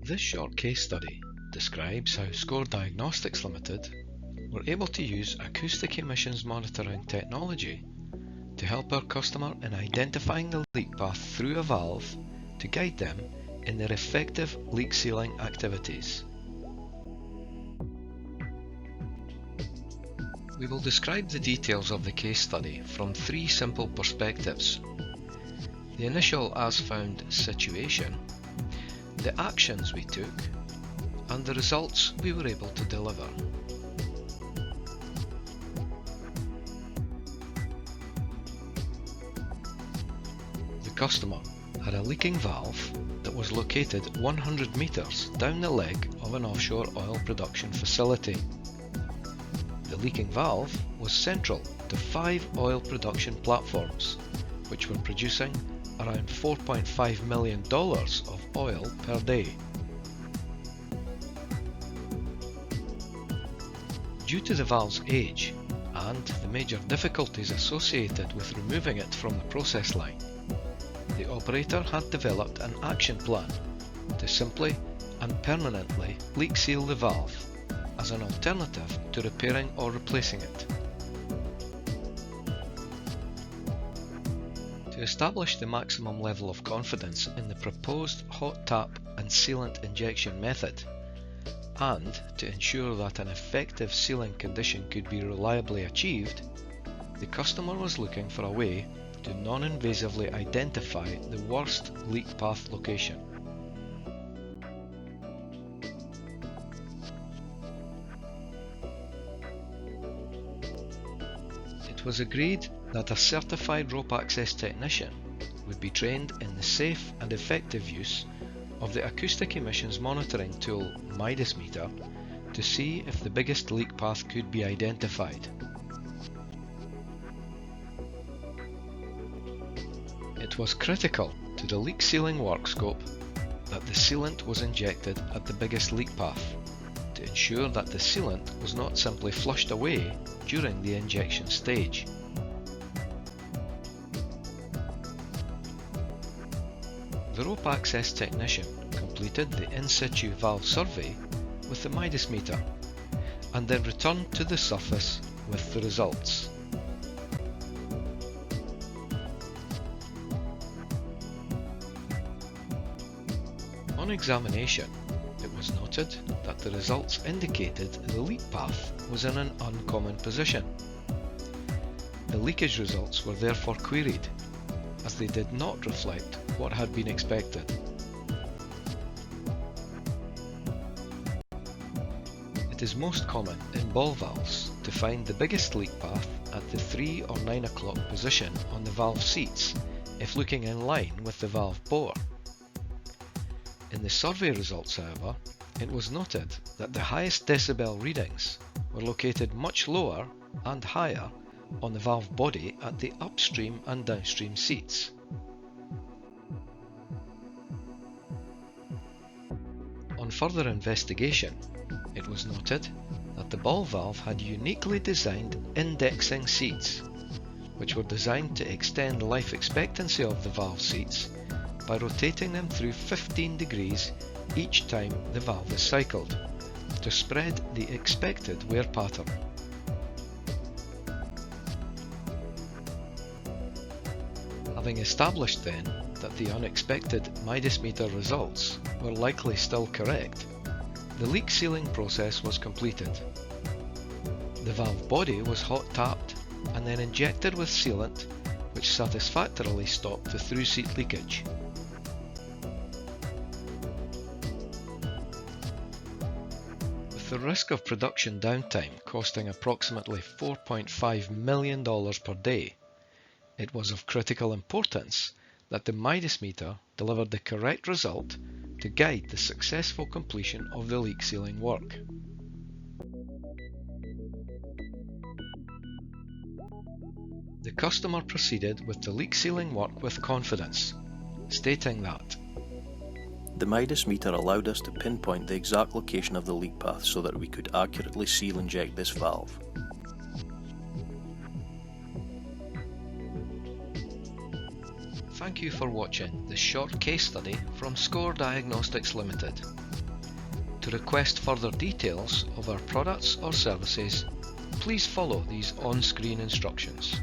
This short case study describes how Score Diagnostics Limited were able to use acoustic emissions monitoring technology to help our customer in identifying the leak path through a valve to guide them in their effective leak sealing activities. We will describe the details of the case study from three simple perspectives: the initial as-found situation, the actions we took, and the results we were able to deliver. The customer had a leaking valve that was located 100 metres down the leg of an offshore oil production facility. The leaking valve was central to 5 oil production platforms, which were producing around $4.5 million of oil per day. Due to the valve's age and the major difficulties associated with removing it from the process line, the operator had developed an action plan to simply and permanently leak seal the valve as an alternative to repairing or replacing it. To establish the maximum level of confidence in the proposed hot tap and sealant injection method, and to ensure that an effective sealing condition could be reliably achieved, the customer was looking for a way to non-invasively identify the worst leak path location. It was agreed that a certified rope access technician would be trained in the safe and effective use of the acoustic emissions monitoring tool MIDAS Meter to see if the biggest leak path could be identified. It was critical to the leak sealing work scope that the sealant was injected at the biggest leak path to ensure that the sealant was not simply flushed away during the injection stage. The rope access technician completed the in-situ valve survey with the MIDAS meter and then returned to the surface with the results. On examination, it was noted that the results indicated the leak path was in an uncommon position. The leakage results were therefore queried, as they did not reflect what had been expected. It is most common in ball valves to find the biggest leak path at the 3 or 9 o'clock position on the valve seats if looking in line with the valve bore. In the survey results, however, it was noted that the highest decibel readings were located much lower and higher on the valve body at the upstream and downstream seats. On further investigation, it was noted that the ball valve had uniquely designed indexing seats, which were designed to extend life expectancy of the valve seats by rotating them through 15 degrees each time the valve is cycled, to spread the expected wear pattern. Having established then that the unexpected MIDAS meter results were likely still correct, the leak sealing process was completed. The valve body was hot tapped and then injected with sealant, which satisfactorily stopped the through-seat leakage. With the risk of production downtime costing approximately $4.5 million per day, it was of critical importance that the MIDAS meter delivered the correct result to guide the successful completion of the leak sealing work. The customer proceeded with the leak sealing work with confidence, stating that the MIDAS meter allowed us to pinpoint the exact location of the leak path so that we could accurately seal inject this valve. thank you for watching this short case study from Score Diagnostics Limited. To request further details of our products or services, please follow these on-screen instructions.